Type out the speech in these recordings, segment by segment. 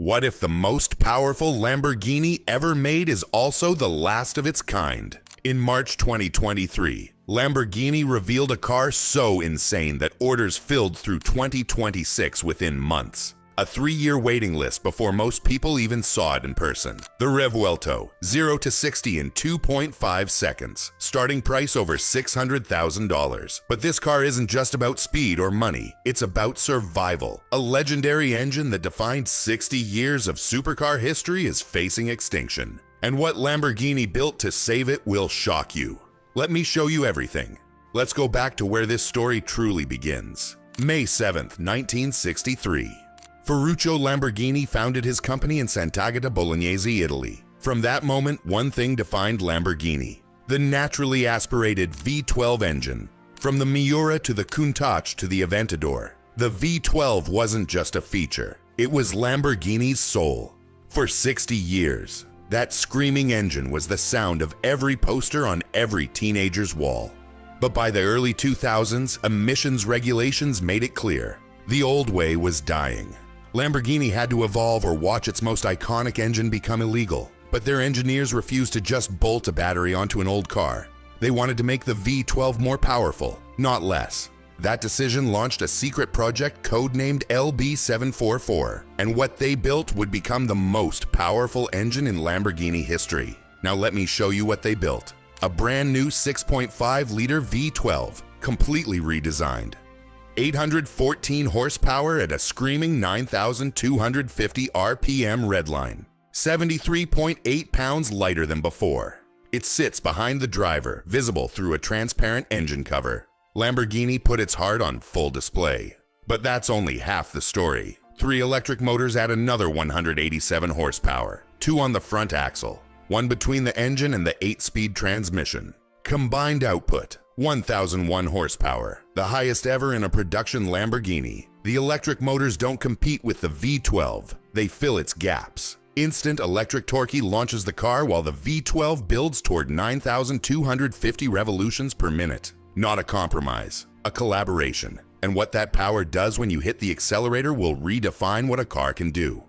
What if the most powerful Lamborghini ever made is also the last of its kind? In March 2023, Lamborghini revealed a car so insane that orders filled through 2026 within months. A 3-year waiting list before most people even saw it in person. The Revuelto, 0 to 60 in 2.5 seconds. Starting price over $600,000. But this car isn't just about speed or money, it's about survival. A legendary engine that defined 60 years of supercar history is facing extinction. And what Lamborghini built to save it will shock you. Let me show you everything. Let's go back to where this story truly begins. May 7th, 1963. Ferruccio Lamborghini founded his company in Sant'Agata Bolognese, Italy. From that moment, one thing defined Lamborghini: the naturally aspirated V12 engine. From the Miura to the Countach to the Aventador, the V12 wasn't just a feature, it was Lamborghini's soul. For 60 years, that screaming engine was the sound of every poster on every teenager's wall. But by the early 2000s, emissions regulations made it clear: the old way was dying. Lamborghini had to evolve or watch its most iconic engine become illegal. But their engineers refused to just bolt a battery onto an old car. They wanted to make the V12 more powerful, not less. That decision launched a secret project codenamed LB744, and what they built would become the most powerful engine in Lamborghini history. Now let me show you what they built. A brand new 6.5-liter V12, completely redesigned. 814 horsepower at a screaming 9,250 RPM redline. 73.8 pounds lighter than before. It sits behind the driver, visible through a transparent engine cover. Lamborghini put its heart on full display. But that's only half the story. 3 electric motors add another 187 horsepower. 2 on the front axle, 1 between the engine and the 8-speed transmission. Combined output: 1,001 horsepower, the highest ever in a production Lamborghini. The electric motors don't compete with the V12, they fill its gaps. Instant electric torque launches the car while the V12 builds toward 9,250 revolutions per minute. Not a compromise, a collaboration. And what that power does when you hit the accelerator will redefine what a car can do.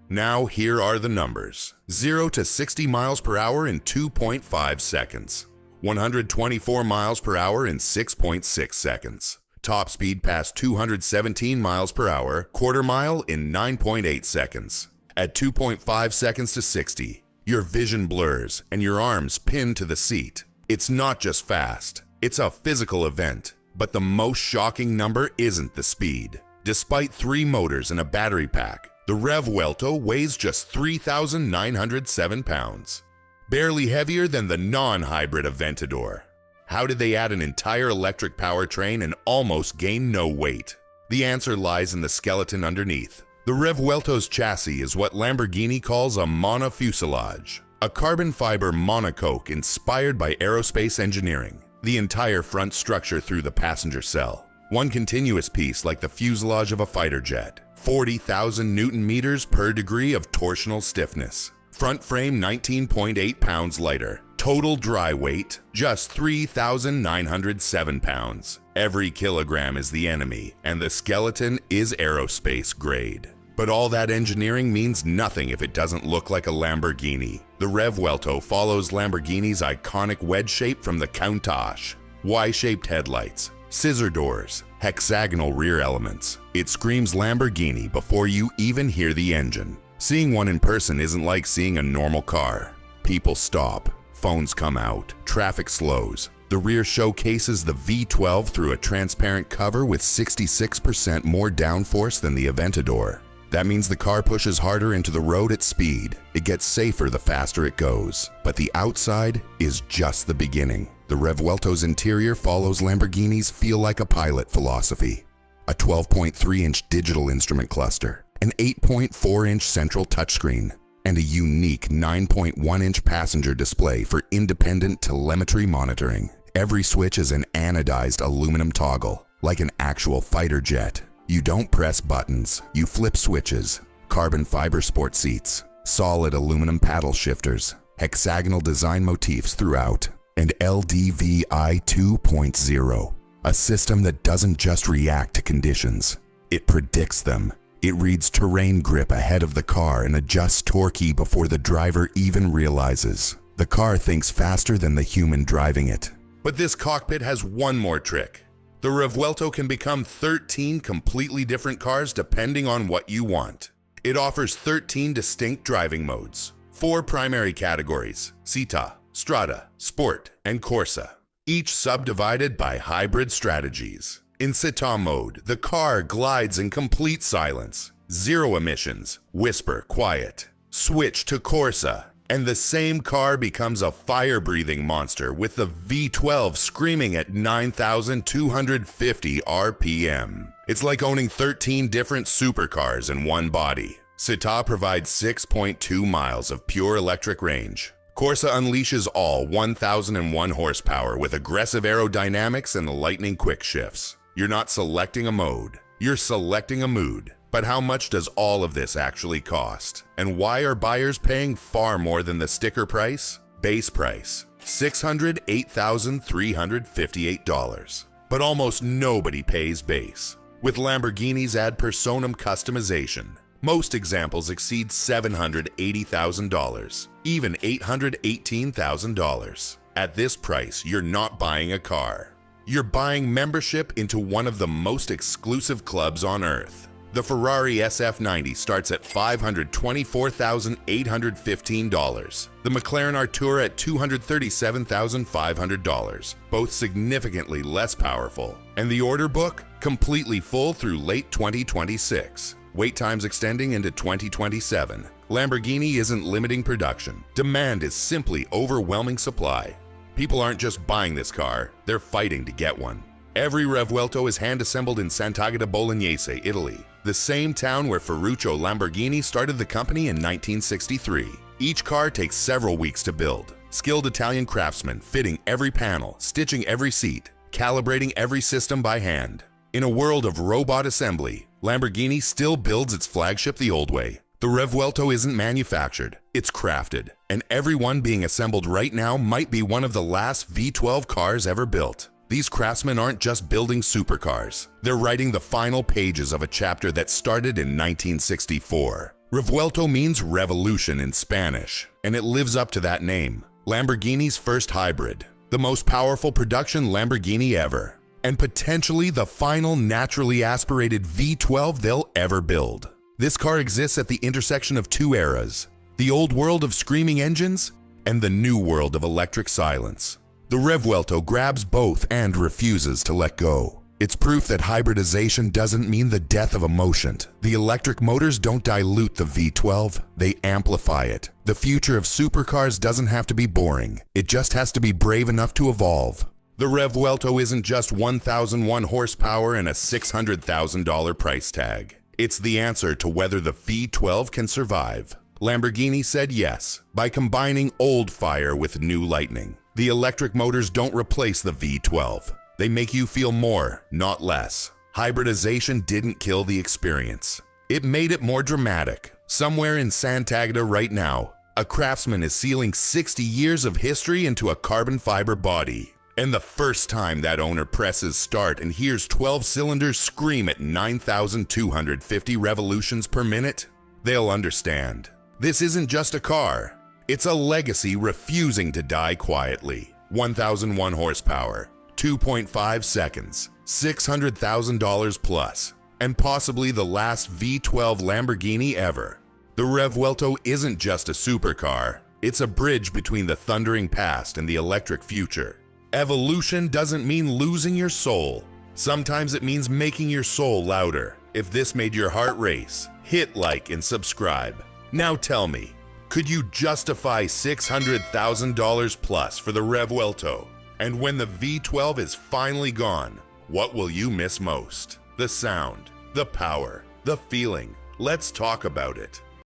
Now here are the numbers. 0 to 60 miles per hour in 2.5 seconds. 124 miles per hour in 6.6 seconds. Top speed past 217 miles per hour, quarter mile in 9.8 seconds. At 2.5 seconds to 60, your vision blurs and your arms pinned to the seat. It's not just fast, it's a physical event. But the most shocking number isn't the speed. Despite 3 motors and a battery pack, the Revuelto weighs just 3,907 pounds. Barely heavier than the non-hybrid Aventador. How did they add an entire electric powertrain and almost gain no weight? The answer lies in the skeleton underneath. The Revuelto's chassis is what Lamborghini calls a monofuselage, a carbon fiber monocoque inspired by aerospace engineering. The entire front structure through the passenger cell. One continuous piece like the fuselage of a fighter jet. 40,000 Newton meters per degree of torsional stiffness. Front frame 19.8 pounds lighter. Total dry weight, just 3,907 pounds. Every kilogram is the enemy, and the skeleton is aerospace grade. But all that engineering means nothing if it doesn't look like a Lamborghini. The Revuelto follows Lamborghini's iconic wedge shape from the Countach. Y-shaped headlights, scissor doors, hexagonal rear elements. It screams Lamborghini before you even hear the engine. Seeing one in person isn't like seeing a normal car. People stop, phones come out, traffic slows. The rear showcases the V12 through a transparent cover with 66% more downforce than the Aventador. That means the car pushes harder into the road at speed. It gets safer the faster it goes. But the outside is just the beginning. The Revuelto's interior follows Lamborghini's feel like a pilot philosophy. A 12.3-inch digital instrument cluster, an 8.4-inch central touchscreen, and a unique 9.1-inch passenger display for independent telemetry monitoring. Every switch is an anodized aluminum toggle, like an actual fighter jet. You don't press buttons, you flip switches. Carbon fiber sport seats, solid aluminum paddle shifters, hexagonal design motifs throughout, and LDVI 2.0, a system that doesn't just react to conditions, it predicts them. It reads terrain grip ahead of the car and adjusts torque before the driver even realizes. The car thinks faster than the human driving it. But this cockpit has one more trick. The Revuelto can become 13 completely different cars depending on what you want. It offers 13 distinct driving modes, 4 primary categories: Città, Strada, Sport, and Corsa, each subdivided by hybrid strategies. In Città mode, the car glides in complete silence, zero emissions, whisper quiet. Switch to Corsa, and the same car becomes a fire-breathing monster with the V12 screaming at 9,250 RPM. It's like owning 13 different supercars in one body. Città provides 6.2 miles of pure electric range. Corsa unleashes all 1,001 horsepower with aggressive aerodynamics and lightning quick shifts. You're not selecting a mode, you're selecting a mood. But how much does all of this actually cost? And why are buyers paying far more than the sticker price? Base price, $608,358. But almost nobody pays base. With Lamborghini's ad personam customization, most examples exceed $780,000, even $818,000. At this price, you're not buying a car. You're buying membership into one of the most exclusive clubs on earth. The Ferrari SF90 starts at $524,815. The McLaren Artura at $237,500, both significantly less powerful. And the order book, completely full through late 2026. Wait times extending into 2027. Lamborghini isn't limiting production. Demand is simply overwhelming supply. People aren't just buying this car, they're fighting to get one. Every Revuelto is hand-assembled in Sant'Agata Bolognese, Italy, the same town where Ferruccio Lamborghini started the company in 1963. Each car takes several weeks to build. Skilled Italian craftsmen fitting every panel, stitching every seat, calibrating every system by hand. In a world of robot assembly, Lamborghini still builds its flagship the old way. The Revuelto isn't manufactured, it's crafted, and every one being assembled right now might be one of the last V12 cars ever built. These craftsmen aren't just building supercars, they're writing the final pages of a chapter that started in 1964. Revuelto means revolution in Spanish, and it lives up to that name. Lamborghini's first hybrid, the most powerful production Lamborghini ever, and potentially the final naturally aspirated V12 they'll ever build. This car exists at the intersection of two eras, the old world of screaming engines and the new world of electric silence. The Revuelto grabs both and refuses to let go. It's proof that hybridization doesn't mean the death of emotion. The electric motors don't dilute the V12, they amplify it. The future of supercars doesn't have to be boring, it just has to be brave enough to evolve. The Revuelto isn't just 1,001 horsepower and a $600,000 price tag. It's the answer to whether the V12 can survive. Lamborghini said yes by combining old fire with new lightning. The electric motors don't replace the V12. They make you feel more, not less. Hybridization didn't kill the experience. It made it more dramatic. Somewhere in Sant'Agata right now, a craftsman is sealing 60 years of history into a carbon fiber body. And the first time that owner presses start and hears 12 cylinders scream at 9,250 revolutions per minute, they'll understand. This isn't just a car. It's a legacy refusing to die quietly. 1,001 horsepower, 2.5 seconds, $600,000 plus, and possibly the last V12 Lamborghini ever. The Revuelto isn't just a supercar. It's a bridge between the thundering past and the electric future. Evolution doesn't mean losing your soul. Sometimes it means making your soul louder. If this made your heart race, hit like and subscribe. Now tell me, could you justify $600,000 plus for the Revuelto? And when the V12 is finally gone, what will you miss most? The sound, the power, the feeling. Let's talk about it.